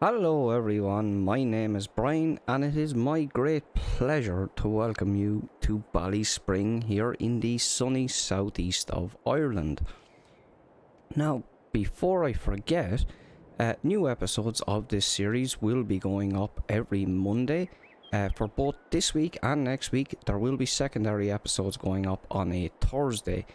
Hello everyone, my name is Brian and it is my great pleasure to welcome you to Bally Spring here in the sunny southeast of Ireland. Now, before I forget, new episodes of this series will be going up every Monday. For both this week and next week, there will be secondary episodes going up on a Thursday.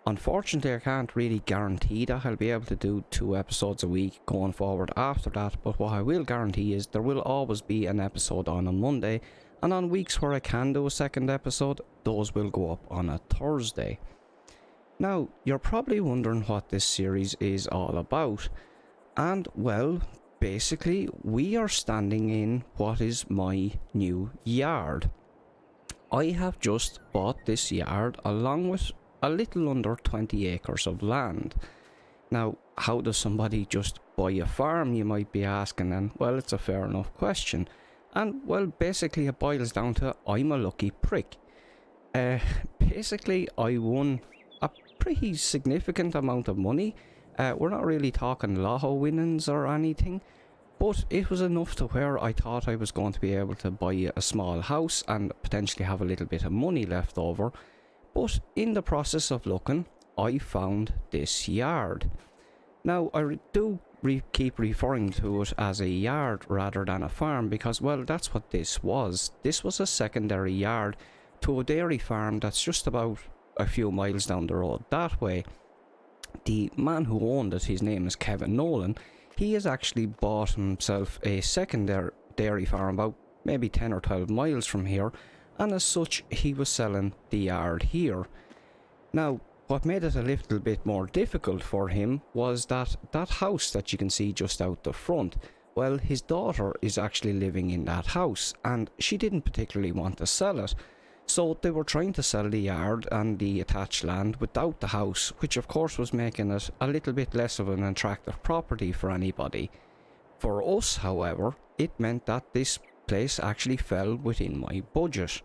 Unfortunately, I can't really guarantee that I'll be able to do 2 episodes a week going forward after that, but what I will guarantee is there will always be an episode on a Monday, and on weeks where I can do a second episode, those will go up on a Thursday. Now, you're probably wondering what this series is all about, and well, basically, we are standing in what is my new yard. I have just bought this yard along with a little under 20 acres of land. Now, how does somebody just buy a farm, you might be asking, and well, it's a fair enough question. And well, basically it boils down to I'm a lucky prick. Basically I won a pretty significant amount of money. We're not really talking lotto winnings or anything, but it was enough to where I thought I was going to be able to buy a small house and potentially have a little bit of money left over. But in the process of looking, I found this yard. Now, I do keep referring to it as a yard rather than a farm because, well, that's what this was. This was a secondary yard to a dairy farm that's just about a few miles down the road that way. The man who owned it, his name is Kevin Nolan, he has actually bought himself a second dairy farm about maybe 10 or 12 miles from here, and as such he was selling the yard here. Now, what made it a little bit more difficult for him was that house that you can see just out the front, well, his daughter is actually living in that house and she didn't particularly want to sell it. So they were trying to sell the yard and the attached land without the house, which of course was making it a little bit less of an attractive property for anybody. For us, however, it meant that this place actually fell within my budget.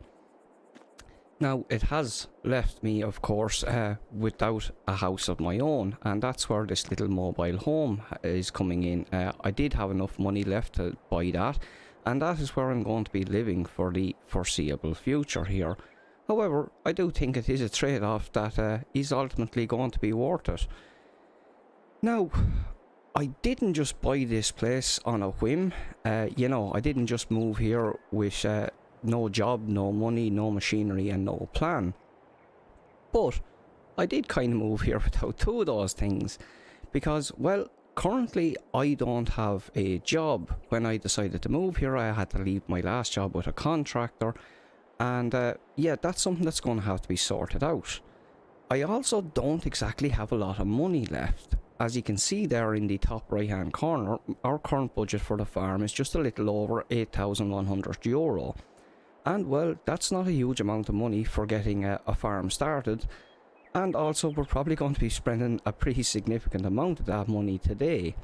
Now, it has left me, of course, without a house of my own, and that's where this little mobile home is coming in. I did have enough money left to buy that, and that is where I'm going to be living for the foreseeable future here. However, I do think it is a trade-off that is ultimately going to be worth it. Now, I didn't just buy this place on a whim. I didn't just move here with no job, no money, no machinery and no plan. But I did kind of move here without 2 of those things because, well, currently I don't have a job. When I decided to move here, I had to leave my last job with a contractor, and yeah, that's something that's going to have to be sorted out. I also don't exactly have a lot of money left. As you can see there in the top right hand corner, our current budget for the farm is just a little over €8,100. And well, that's not a huge amount of money for getting a farm started. And also we're probably going to be spending a pretty significant amount of that money today.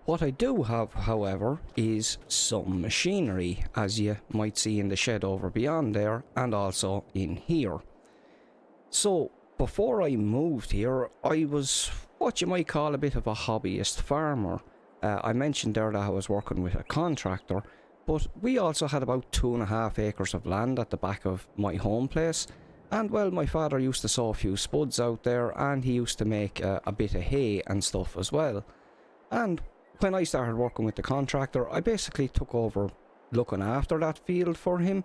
What I do have, however, is some machinery, as you might see in the shed over beyond there, and also in here. So, before I moved here, I was what you might call a bit of a hobbyist farmer. I mentioned there that I was working with a contractor, but we also had about 2.5 acres of land at the back of my home place. And well, my father used to sow a few spuds out there, and he used to make a bit of hay and stuff as well. And when I started working with the contractor, I basically took over looking after that field for him.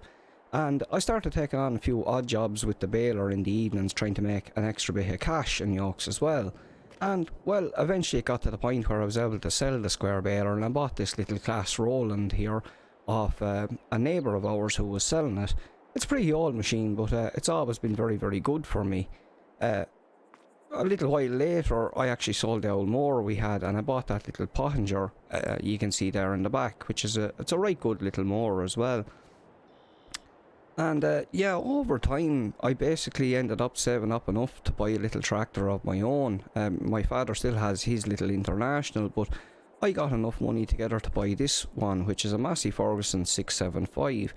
And I started taking on a few odd jobs with the baler in the evenings, trying to make an extra bit of cash and yokes as well. And well, eventually it got to the point where I was able to sell the square baler, and I bought this little Class Roland here off a neighbour of ours who was selling it. It's a pretty old machine, but it's always been very, very good for me. A little while later, I actually sold the old mower we had, and I bought that little Pottinger you can see there in the back, which is it's a right good little mower as well. And yeah, over time, I basically ended up saving up enough to buy a little tractor of my own. My father still has his little International, but I got enough money together to buy this one, which is a Massey Ferguson 675.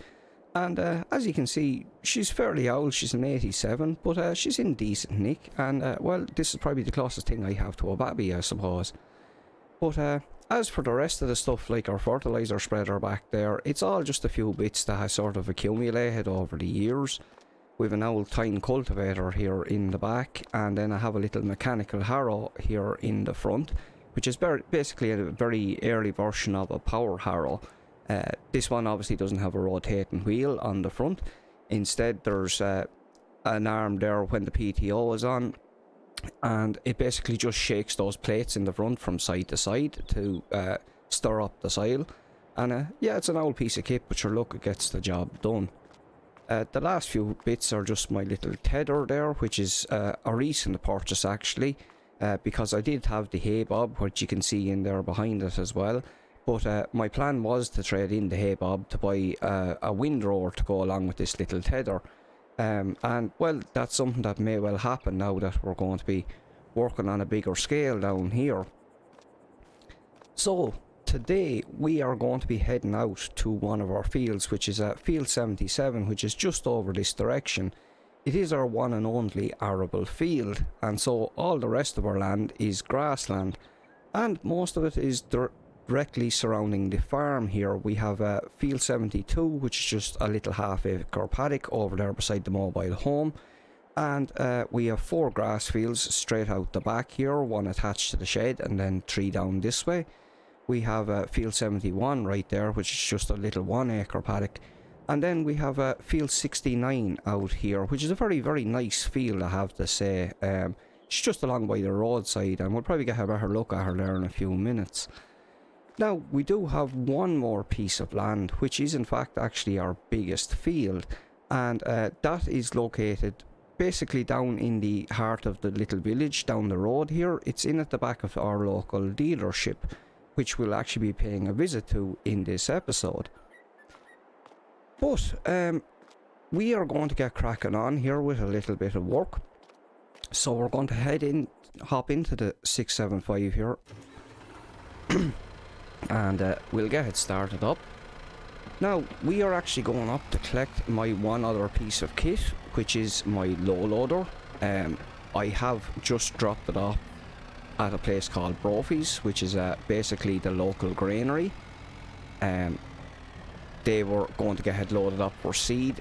And as you can see, she's fairly old, she's an 87, but she's in decent nick. And well, this is probably the closest thing I have to a babby, I suppose. But as for the rest of the stuff, like our fertilizer spreader back there, it's all just a few bits that has sort of accumulated over the years. We have an old tine cultivator here in the back, and then I have a little mechanical harrow here in the front, which is basically a very early version of a power harrow. This one obviously doesn't have a rotating wheel on the front. Instead, there's an arm there when the PTO is on, and it basically just shakes those plates in the front from side to side to stir up the soil. And yeah, it's an old piece of kit, but sure, look, it gets the job done. The last few bits are just my little tether there, which is a recent purchase actually, because I did have the hay bob, which you can see in there behind it as well. But my plan was to trade in the hay bob to buy a windrower to go along with this little tether. And well, that's something that may well happen now that we're going to be working on a bigger scale down here. So today we are going to be heading out to one of our fields, which is field 77, which is just over this direction. It is our one and only arable field, and so all the rest of our land is grassland, and most of it is directly surrounding the farm here. We have field 72, which is just a little half-acre paddock over there beside the mobile home, and we have 4 grass fields straight out the back here, 1 attached to the shed and then 3 down this way. We have field 71 right there, which is just a little 1-acre paddock, and then we have field 69 out here, which is a very, very nice field, I have to say. It's just along by the roadside, and we'll probably get a better look at her there in a few minutes. Now, we do have one more piece of land, which is in fact actually our biggest field, and that is located basically down in the heart of the little village down the road here. It's in at the back of our local dealership, which we'll actually be paying a visit to in this episode. But we are going to get cracking on here with a little bit of work. So we're going to hop into the 675 here. And we'll get it started up. Now, we are actually going up to collect my one other piece of kit, which is my low loader. I have just dropped it off at a place called Brophy's, which is basically the local granary. They were going to get it loaded up for seed,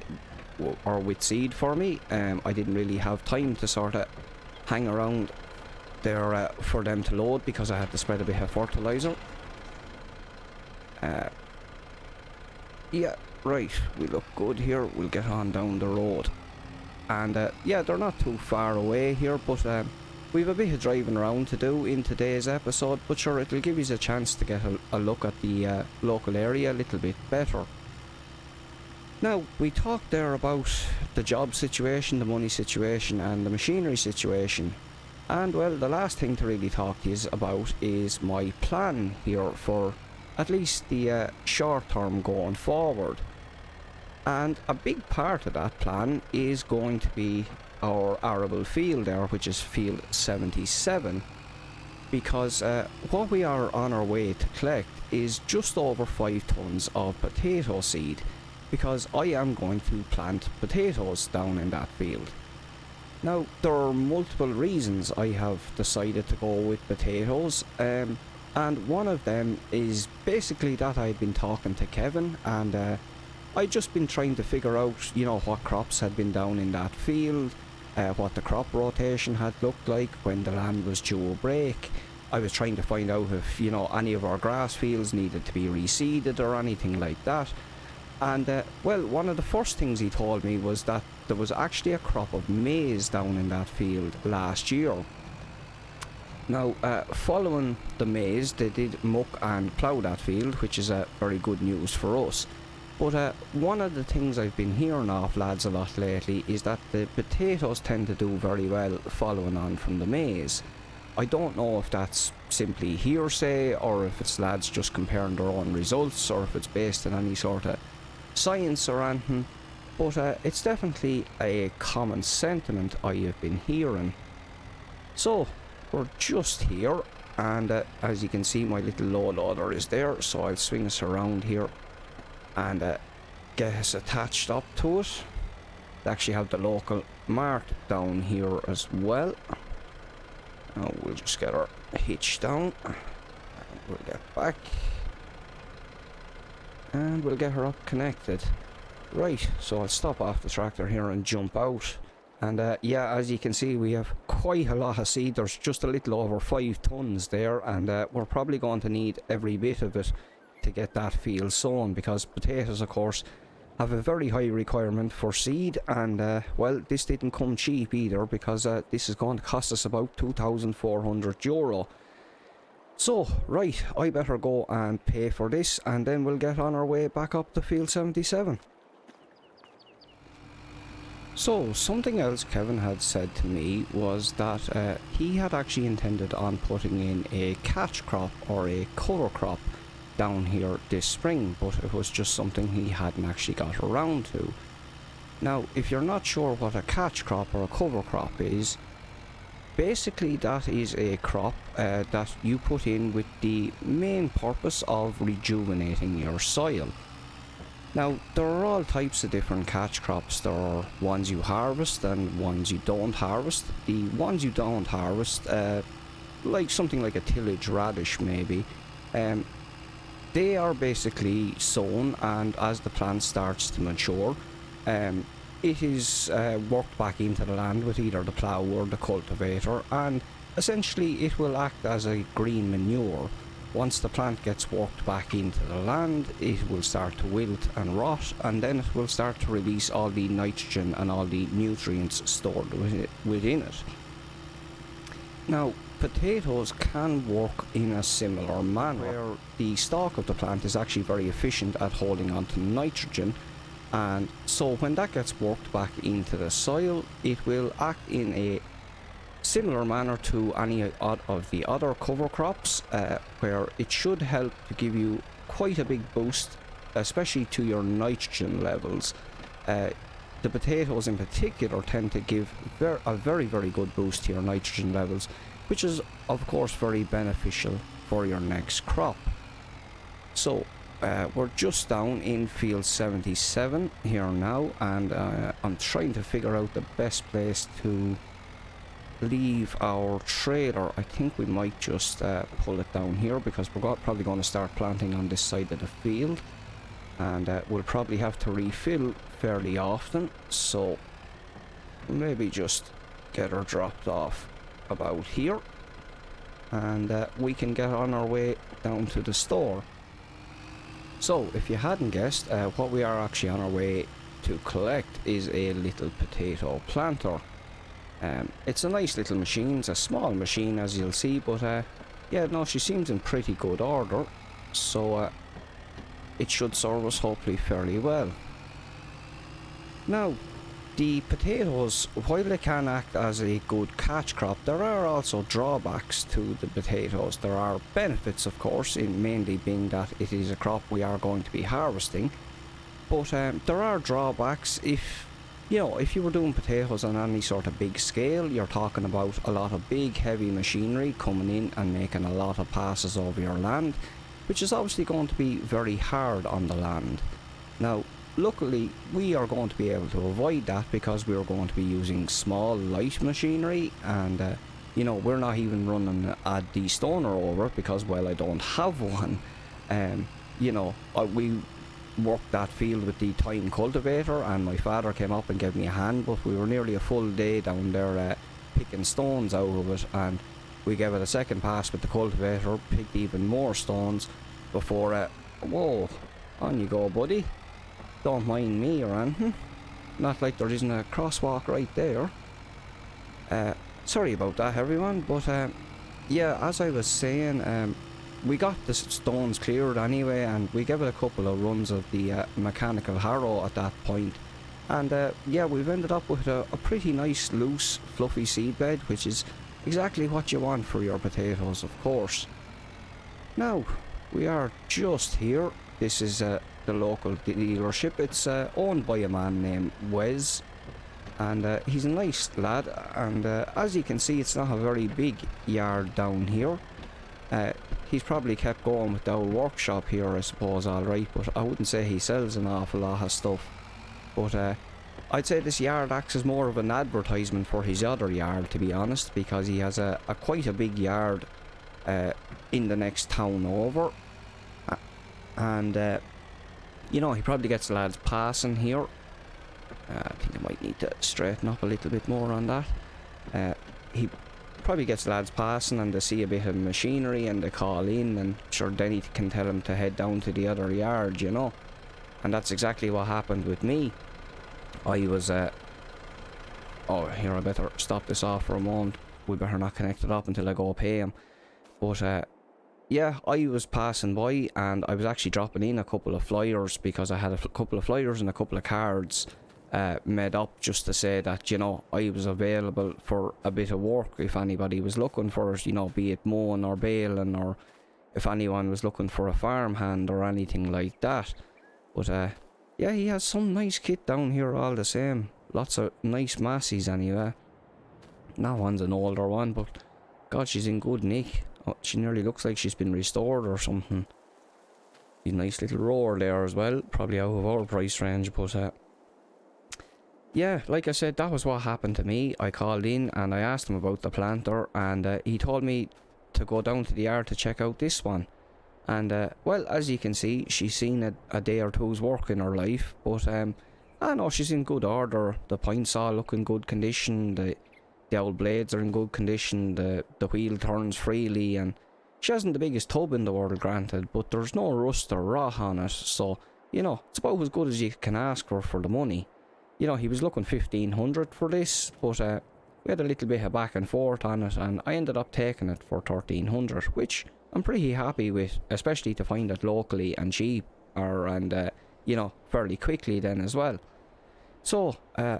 or with seed for me. I didn't really have time to sort of hang around there for them to load, because I had to spread a bit of fertilizer. Yeah, right, we look good here. We'll get on down the road, and yeah, they're not too far away here, but we've a bit of driving around to do in today's episode, but sure, it'll give you a chance to get a look at the local area a little bit better. Now, we talked there about the job situation, the money situation, and the machinery situation, and well, the last thing to really talk to you about is my plan here for at least the short term going forward. And a big part of that plan is going to be our arable field there, which is field 77, because what we are on our way to collect is just over 5 tons of potato seed, because I am going to plant potatoes down in that field. Now, there are multiple reasons I have decided to go with potatoes, and one of them is basically that I've been talking to Kevin, and I've just been trying to figure out, you know, what crops had been down in that field, what the crop rotation had looked like when the land was due a break. I was trying to find out if, you know, any of our grass fields needed to be reseeded or anything like that. And well, one of the first things he told me was that there was actually a crop of maize down in that field last year. Now, following the maize, they did muck and plough that field, which is very good news for us. But one of the things I've been hearing off lads a lot lately is that the potatoes tend to do very well following on from the maize. I don't know if that's simply hearsay, or if it's lads just comparing their own results, or if it's based on any sort of science or anything, but it's definitely a common sentiment I have been hearing. So, we're just here, and as you can see, my little low loader is there, so I'll swing us around here and get us attached up to it. They actually have the local mark down here as well. Now we'll just get our hitch down. we'll get back. And we'll get her up connected. Right, so I'll stop off the tractor here and jump out. And yeah, as you can see, we have quite a lot of seed. There's just a little over 5 tons there, and we're probably going to need every bit of it to get that field sown, because potatoes, of course, have a very high requirement for seed. And well, this didn't come cheap either, because this is going to cost us about €2,400. So, right, I better go and pay for this, and then we'll get on our way back up to field 77. So, something else Kevin had said to me was that he had actually intended on putting in a catch crop or a cover crop down here this spring, but it was just something he hadn't actually got around to. Now, if you're not sure what a catch crop or a cover crop is, basically that is a crop that you put in with the main purpose of rejuvenating your soil. Now, there are all types of different catch crops. There are ones you harvest and ones you don't harvest. The ones you don't harvest, like something like a tillage radish maybe, they are basically sown, and as the plant starts to mature, it is worked back into the land with either the plough or the cultivator, and essentially it will act as a green manure. Once the plant gets worked back into the land, it will start to wilt and rot, and then it will start to release all the nitrogen and all the nutrients stored within it. Now, potatoes can work in a similar manner, where the stalk of the plant is actually very efficient at holding on to nitrogen, and so when that gets worked back into the soil, it will act in a similar manner to any of the other cover crops, where it should help to give you quite a big boost, especially to your nitrogen levels. The potatoes in particular tend to give a very good boost to your nitrogen levels, which is of course very beneficial for your next crop. So we're just down in field 77 here now, and I'm trying to figure out the best place to leave our trailer. I think we might just pull it down here, because we're probably going to start planting on this side of the field, and we'll probably have to refill fairly often, so maybe just get her dropped off about here, and we can get on our way down to the store. So if you hadn't guessed, what we are actually on our way to collect is a little potato planter. It's a nice little machine. It's a small machine, as you'll see, but yeah, no, she seems in pretty good order, so it should serve us hopefully fairly well. Now, the potatoes, while they can act as a good catch crop, there are also drawbacks to the potatoes. There are benefits, of course, in mainly being that it is a crop we are going to be harvesting, but there are drawbacks. If you were doing potatoes on any sort of big scale, you're talking about a lot of big heavy machinery coming in and making a lot of passes over your land, which is obviously going to be very hard on the land. Now, luckily, we are going to be able to avoid that, because we are going to be using small light machinery, and we're not even running a de-stoner over it, because, well, I don't have one. We worked that field with the time cultivator, and my father came up and gave me a hand, but we were nearly a full day down there picking stones out of it, and we gave it a second pass with the cultivator, picked even more stones before whoa, on you go, buddy, don't mind me or anything, not like there isn't a crosswalk right there. Sorry about that, everyone, but yeah, as I was saying, we got the stones cleared anyway, and we gave it a couple of runs of the mechanical harrow at that point, and yeah, we've ended up with a pretty nice loose fluffy seed bed, which is exactly what you want for your potatoes, of course. Now, we are just here. This is the local dealership. It's owned by a man named Wes, and he's a nice lad, and as you can see, it's not a very big yard down here. He's probably kept going with the old workshop here, I suppose, alright, but I wouldn't say he sells an awful lot of stuff. But I'd say this yard acts as more of an advertisement for his other yard, to be honest, because he has quite a big yard in the next town over. And, you know, he probably gets lads passing here. I think I might need to straighten up a little bit more on that. He probably gets lads passing and they see a bit of machinery and they call in, and sure then he can tell them to head down to the other yard, you know. And that's exactly what happened with me. I was, oh, here, I better stop this off for a moment. We better not connect it up until I go pay him. But, yeah, I was passing by and I was actually dropping in a couple of flyers because I had a couple of flyers and a couple of cards made up just to say that, you know, I was available for a bit of work if anybody was looking for it, you know, be it mowing or baling, or if anyone was looking for a farmhand or anything like that. But, yeah, he has some nice kit down here all the same. Lots of nice massies anyway. That one's an older one, but God, she's in good nick. Oh, she nearly looks like she's been restored or something. A nice little roar there as well. Probably out of our price range, but yeah, like I said, that was what happened to me. I called in and I asked him about the planter, and he told me to go down to the yard to check out this one. And well, as you can see, she's seen a day or two's work in her life, but I know she's in good order. The points all look in good condition. The old blades are in good condition. The wheel turns freely, and she hasn't the biggest tub in the world, granted, but there's no rust or rot on it, so, you know, it's about as good as you can ask for the money. You know, he was looking 1,500 for this, but we had a little bit of back and forth on it, and I ended up taking it for 1,300, which I'm pretty happy with, especially to find it locally and cheap, and you know, fairly quickly then as well. So,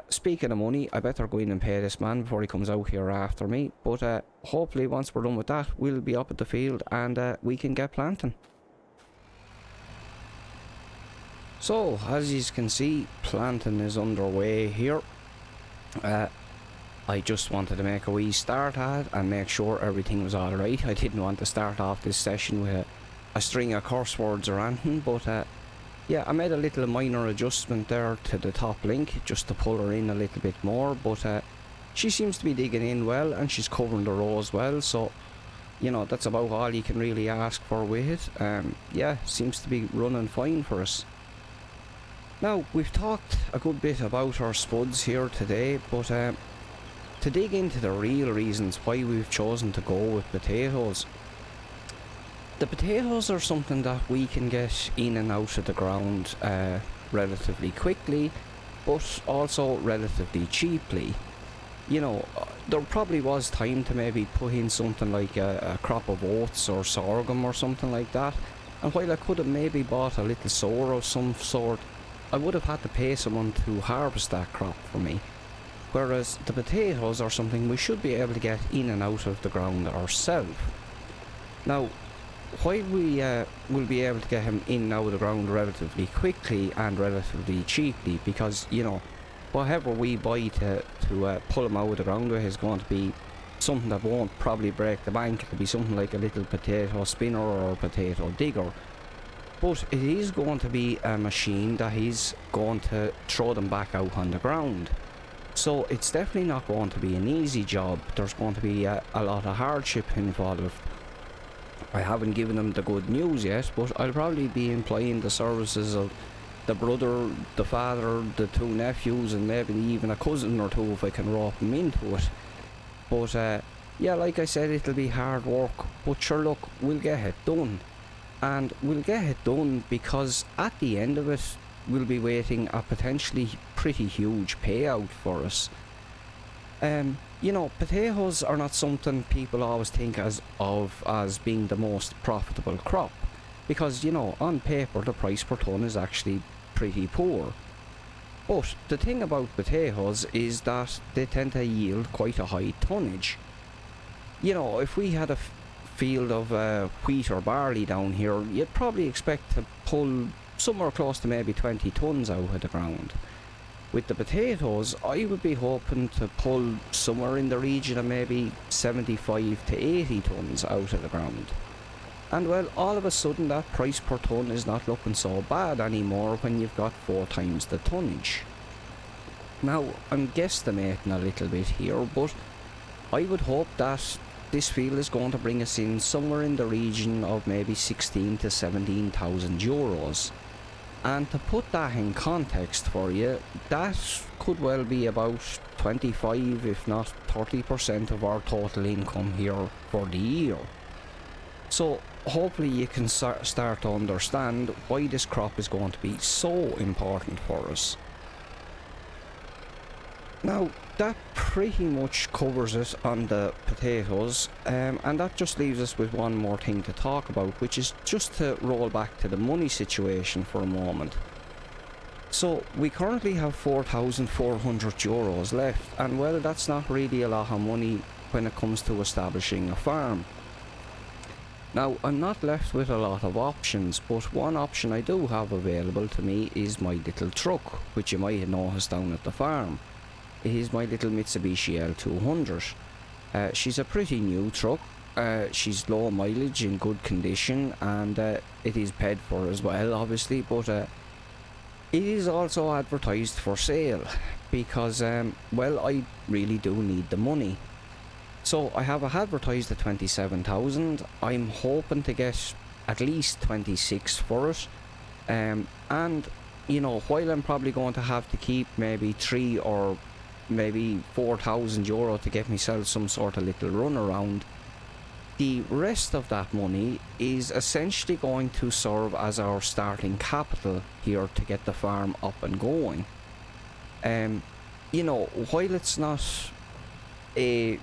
speaking of money, I better go in and pay this man before he comes out here after me. But hopefully once we're done with that, we'll be up at the field and we can get planting. So, as you can see, planting is underway here. I just wanted to make a wee start at and make sure everything was alright. I didn't want to start off this session with a string of curse words or anything, but yeah, I made a little minor adjustment there to the top link just to pull her in a little bit more, but she seems to be digging in well and she's covering the rows well, so you know, that's about all you can really ask for with it. Yeah, seems to be running fine for us. Now, we've talked a good bit about our spuds here today, but to dig into the real reasons why we've chosen to go with potatoes. The potatoes are something that we can get in and out of the ground relatively quickly, but also relatively cheaply. You know, there probably was time to maybe put in something like a crop of oats or sorghum or something like that, and while I could have maybe bought a little sower of some sort, I would have had to pay someone to harvest that crop for me. Whereas the potatoes are something we should be able to get in and out of the ground ourselves. Now, while we will be able to get him in and out of the ground relatively quickly and relatively cheaply, because, you know, whatever we buy to pull him out of the ground with is going to be something that won't probably break the bank. It'll be something like a little potato spinner or a potato digger. But it is going to be a machine that is going to throw them back out on the ground. So it's definitely not going to be an easy job. There's going to be a lot of hardship involved. I haven't given them the good news yet, but I'll probably be employing the services of the brother, the father, the two nephews, and maybe even a cousin or two if I can rope them into it. But yeah, like I said, it'll be hard work, but sure, look, we'll get it done. And we'll get it done because at the end of it, we'll be waiting a potentially pretty huge payout for us. You know, potatoes are not something people always think as being the most profitable crop, because, you know, on paper the price per tonne is actually pretty poor. But the thing about potatoes is that they tend to yield quite a high tonnage. You know, if we had a field of wheat or barley down here, you'd probably expect to pull somewhere close to maybe 20 tonnes out of the ground. With the potatoes, I would be hoping to pull somewhere in the region of maybe 75 to 80 tonnes out of the ground. And well, all of a sudden that price per tonne is not looking so bad anymore when you've got 4 times the tonnage. Now, I'm guesstimating a little bit here, but I would hope that this field is going to bring us in somewhere in the region of maybe 16 to 17,000 euros. And to put that in context for you, that could well be about 25 if not 30% of our total income here for the year. So hopefully you can start to understand why this crop is going to be so important for us. Now that pretty much covers it on the potatoes, and that just leaves us with one more thing to talk about, which is just to roll back to the money situation for a moment. So we currently have 4,400 euros left, and well, that's not really a lot of money when it comes to establishing a farm. Now I'm not left with a lot of options, but one option I do have available to me is my little truck, which you might have noticed down at the farm. It is my little Mitsubishi L200. She's a pretty new truck. She's low mileage, in good condition, and it is paid for as well, obviously, but it is also advertised for sale because, well, I really do need the money. So I have it advertised at 27,000. I'm hoping to get at least 26 for it, and you know, while I'm probably going to have to keep maybe 3 or maybe 4,000 euro to get myself some sort of little run around, the rest of that money is essentially going to serve as our starting capital here to get the farm up and going. You know, while it's not a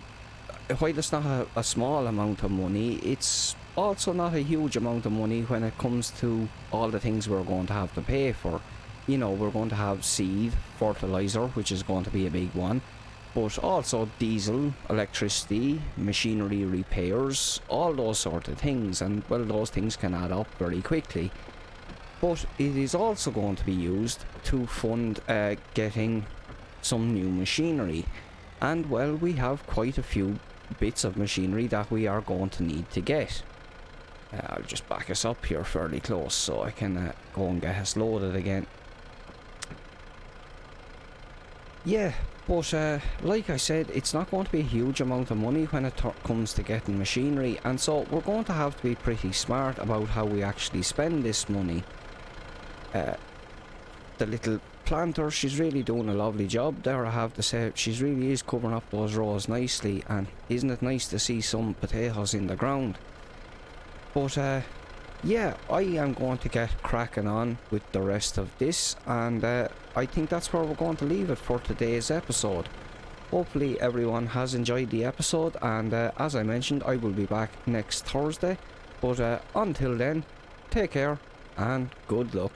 small amount of money, it's also not a huge amount of money when it comes to all the things we're going to have to pay for. You know, we're going to have seed, fertilizer, which is going to be a big one, but also diesel, electricity, machinery repairs, all those sort of things, and well, those things can add up very quickly. But it is also going to be used to fund getting some new machinery, and well, we have quite a few bits of machinery that we are going to need to get. I'll just back us up here fairly close so I can go and get us loaded again. Yeah, but like I said, it's not going to be a huge amount of money when it comes to getting machinery, and so we're going to have to be pretty smart about how we actually spend this money. The little planter, she's really doing a lovely job there, I have to say. She really is covering up those rows nicely, and isn't it nice to see some potatoes in the ground. But yeah, I am going to get cracking on with the rest of this, and I think that's where we're going to leave it for today's episode. Hopefully everyone has enjoyed the episode, and as I mentioned, I will be back next Thursday. But until then, take care and good luck.